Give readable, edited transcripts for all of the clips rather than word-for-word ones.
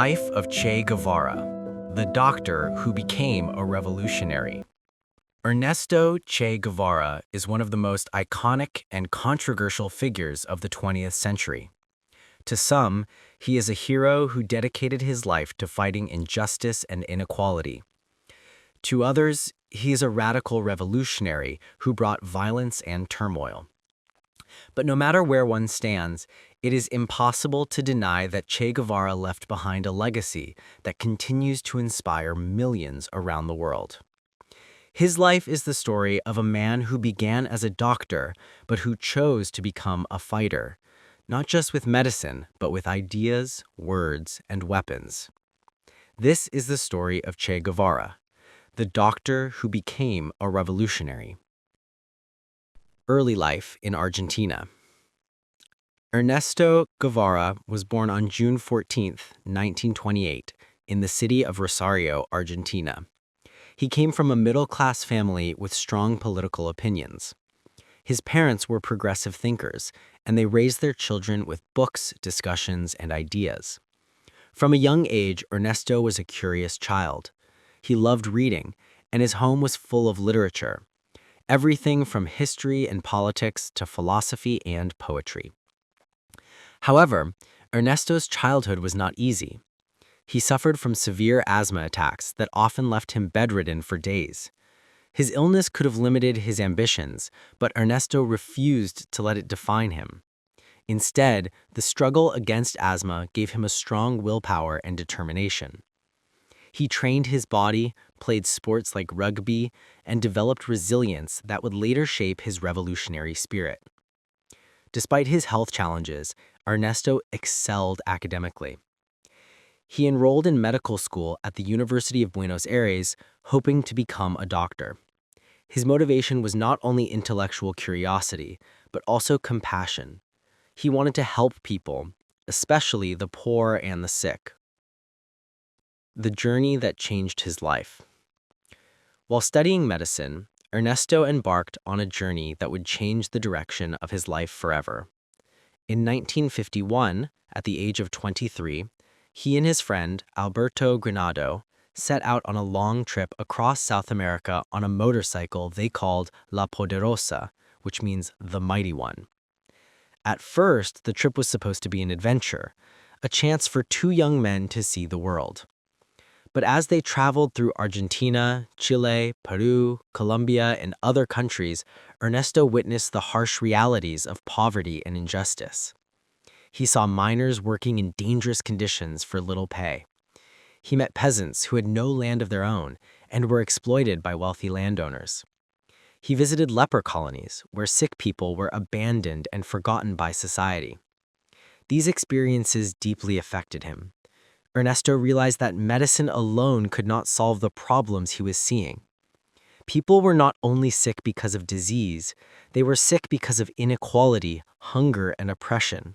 life of Che Guevara, the doctor who became a revolutionary. Ernesto Che Guevara is one of the most iconic and controversial figures of the 20th century. To some, he is a hero who dedicated his life to fighting injustice and inequality. To others, he is a radical revolutionary who brought violence and turmoil. But no matter where one stands, it is impossible to deny that Che Guevara left behind a legacy that continues to inspire millions around the world. His life is the story of a man who began as a doctor, but who chose to become a fighter, not just with medicine, but with ideas, words, and weapons. This is the story of Che Guevara, the doctor who became a revolutionary. Early life in Argentina. Ernesto Guevara was born on June 14, 1928, in the city of Rosario, Argentina. He came from a middle-class family with strong political opinions. His parents were progressive thinkers, and they raised their children with books, discussions, and ideas. From a young age, Ernesto was a curious child. He loved reading, and his home was full of literature. Everything from history and politics to philosophy and poetry. However, Ernesto's childhood was not easy. He suffered from severe asthma attacks that often left him bedridden for days. His illness could have limited his ambitions, but Ernesto refused to let it define him. Instead, the struggle against asthma gave him a strong willpower and determination. He trained his body, played sports like rugby, and developed resilience that would later shape his revolutionary spirit. Despite his health challenges, Ernesto excelled academically. He enrolled in medical school at the University of Buenos Aires, hoping to become a doctor. His motivation was not only intellectual curiosity, but also compassion. He wanted to help people, especially the poor and the sick. The journey that changed his life. While studying medicine, Ernesto embarked on a journey that would change the direction of his life forever. In 1951, at the age of 23, he and his friend, Alberto Granado, set out on a long trip across South America on a motorcycle they called La Poderosa, which means the mighty one. At first, the trip was supposed to be an adventure, a chance for two young men to see the world. But as they traveled through Argentina, Chile, Peru, Colombia, and other countries, Ernesto witnessed the harsh realities of poverty and injustice. He saw miners working in dangerous conditions for little pay. He met peasants who had no land of their own and were exploited by wealthy landowners. He visited leper colonies where sick people were abandoned and forgotten by society. These experiences deeply affected him. Ernesto realized that medicine alone could not solve the problems he was seeing. People were not only sick because of disease, they were sick because of inequality, hunger, and oppression.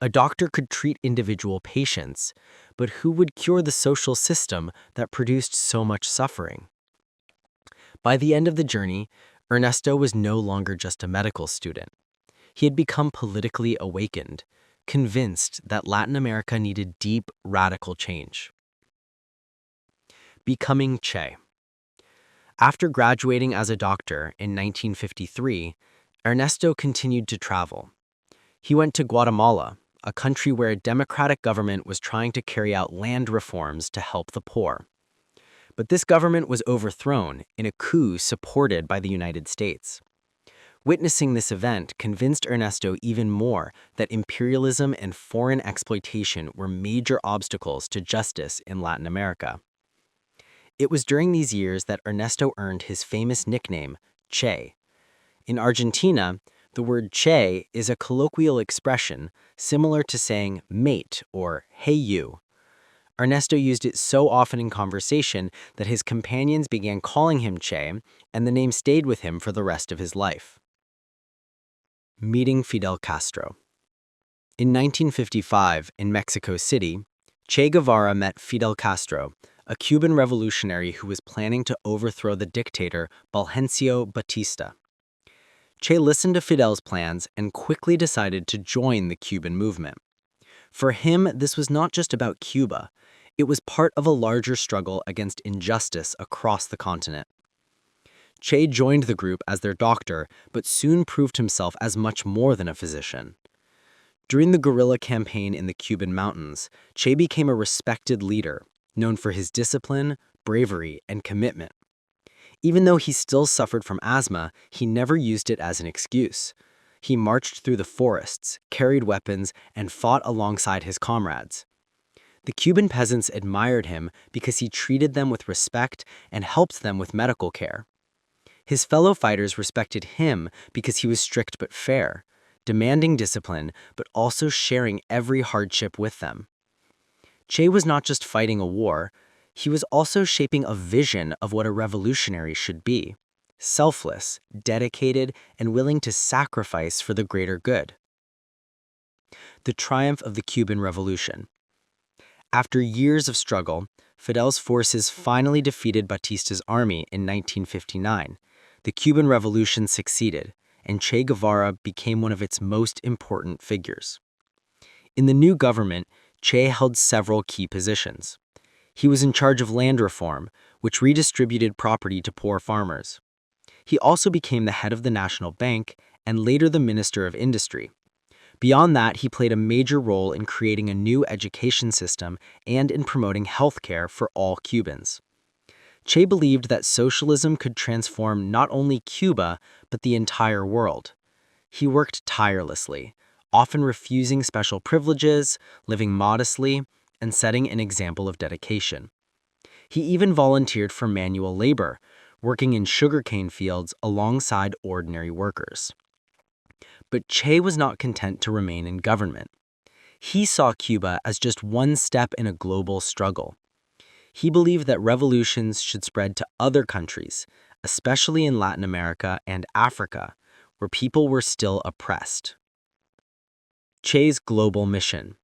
A doctor could treat individual patients, but who would cure the social system that produced so much suffering? By the end of the journey, Ernesto was no longer just a medical student. He had become politically awakened, convinced that Latin America needed deep, radical change. Becoming Che. After graduating as a doctor in 1953, Ernesto continued to travel. He went to Guatemala, a country where a democratic government was trying to carry out land reforms to help the poor. But this government was overthrown in a coup supported by the United States. Witnessing this event convinced Ernesto even more that imperialism and foreign exploitation were major obstacles to justice in Latin America. It was during these years that Ernesto earned his famous nickname, Che. In Argentina, the word Che is a colloquial expression similar to saying mate or hey you. Ernesto used it so often in conversation that his companions began calling him Che, and the name stayed with him for the rest of his life. Meeting Fidel Castro. In 1955, in Mexico City, Che Guevara met Fidel Castro, a Cuban revolutionary who was planning to overthrow the dictator Fulgencio Batista. Che listened to Fidel's plans and quickly decided to join the Cuban movement. For him, this was not just about Cuba. It was part of a larger struggle against injustice across the continent. Che joined the group as their doctor, but soon proved himself as much more than a physician. During the guerrilla campaign in the Cuban mountains, Che became a respected leader, known for his discipline, bravery, and commitment. Even though he still suffered from asthma, he never used it as an excuse. He marched through the forests, carried weapons, and fought alongside his comrades. The Cuban peasants admired him because he treated them with respect and helped them with medical care. His fellow fighters respected him because he was strict but fair, demanding discipline but also sharing every hardship with them. Che was not just fighting a war, he was also shaping a vision of what a revolutionary should be: selfless, dedicated, and willing to sacrifice for the greater good. The triumph of the Cuban Revolution. After years of struggle, Fidel's forces finally defeated Batista's army in 1959. The Cuban Revolution succeeded, and Che Guevara became one of its most important figures. In the new government, Che held several key positions. He was in charge of land reform, which redistributed property to poor farmers. He also became the head of the National Bank and later the Minister of Industry. Beyond that, he played a major role in creating a new education system and in promoting healthcare for all Cubans. Che believed that socialism could transform not only Cuba, but the entire world. He worked tirelessly, often refusing special privileges, living modestly, and setting an example of dedication. He even volunteered for manual labor, working in sugarcane fields alongside ordinary workers. But Che was not content to remain in government. He saw Cuba as just one step in a global struggle. He believed that revolutions should spread to other countries, especially in Latin America and Africa, where people were still oppressed. Che's global mission.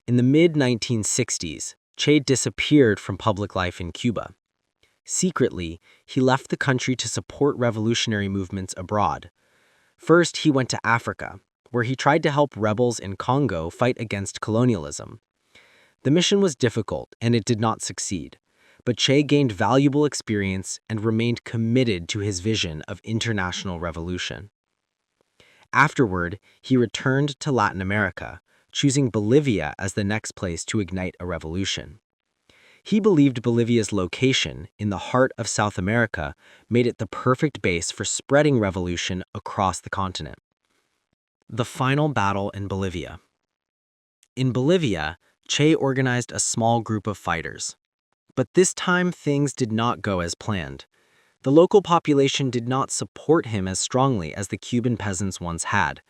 In the mid-1960s, Che disappeared from public life in Cuba. Secretly, he left the country to support revolutionary movements abroad. First, he went to Africa, where he tried to help rebels in Congo fight against colonialism. The mission was difficult and it did not succeed, but Che gained valuable experience and remained committed to his vision of international revolution. Afterward, he returned to Latin America, choosing Bolivia as the next place to ignite a revolution. He believed Bolivia's location in the heart of South America made it the perfect base for spreading revolution across the continent. The final battle in Bolivia. In Bolivia, Che organized a small group of fighters. But this time, things did not go as planned. The local population did not support him as strongly as the Cuban peasants once had.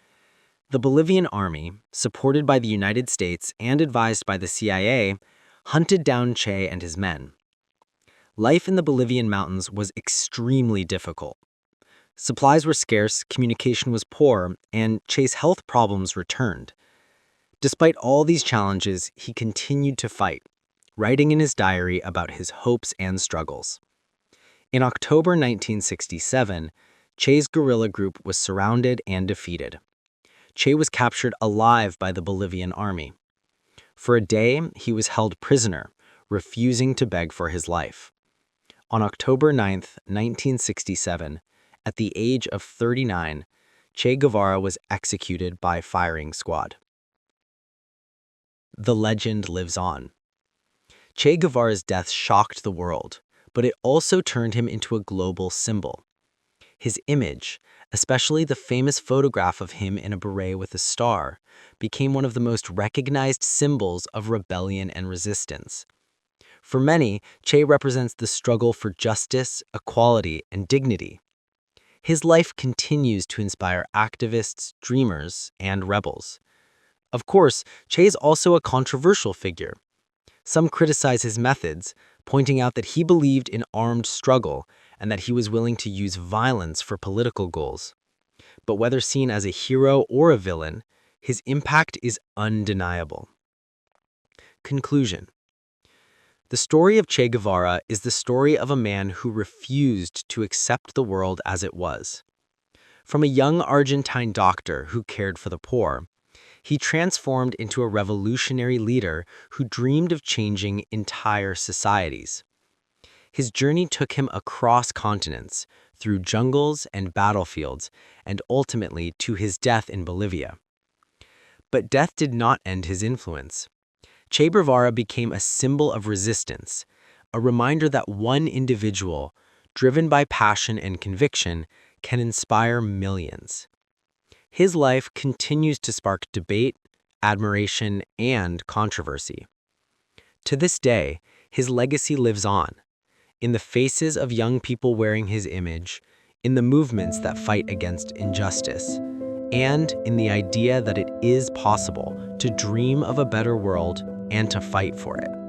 The Bolivian army, supported by the United States and advised by the CIA, hunted down Che and his men. Life in the Bolivian mountains was extremely difficult. Supplies were scarce, communication was poor, and Che's health problems returned. Despite all these challenges, he continued to fight, writing in his diary about his hopes and struggles. In October 1967, Che's guerrilla group was surrounded and defeated. Che was captured alive by the Bolivian army. For a day, he was held prisoner, refusing to beg for his life. On October 9, 1967, at the age of 39, Che Guevara was executed by firing squad. The legend lives on. Che Guevara's death shocked the world, but it also turned him into a global symbol. His image, especially the famous photograph of him in a beret with a star, became one of the most recognized symbols of rebellion and resistance. For many, Che represents the struggle for justice, equality, and dignity. His life continues to inspire activists, dreamers, and rebels. Of course, Che is also a controversial figure. Some criticize his methods, pointing out that he believed in armed struggle and that he was willing to use violence for political goals. But whether seen as a hero or a villain, his impact is undeniable. Conclusion. The story of Che Guevara is the story of a man who refused to accept the world as it was. From a young Argentine doctor who cared for the poor, He transformed into a revolutionary leader who dreamed of changing entire societies. His journey took him across continents, through jungles and battlefields, and ultimately to his death in Bolivia. But death did not end his influence. Che Guevara became a symbol of resistance, a reminder that one individual, driven by passion and conviction, can inspire millions. His life continues to spark debate, admiration, and controversy. To this day, his legacy lives on, in the faces of young people wearing his image, in the movements that fight against injustice, and in the idea that it is possible to dream of a better world and to fight for it.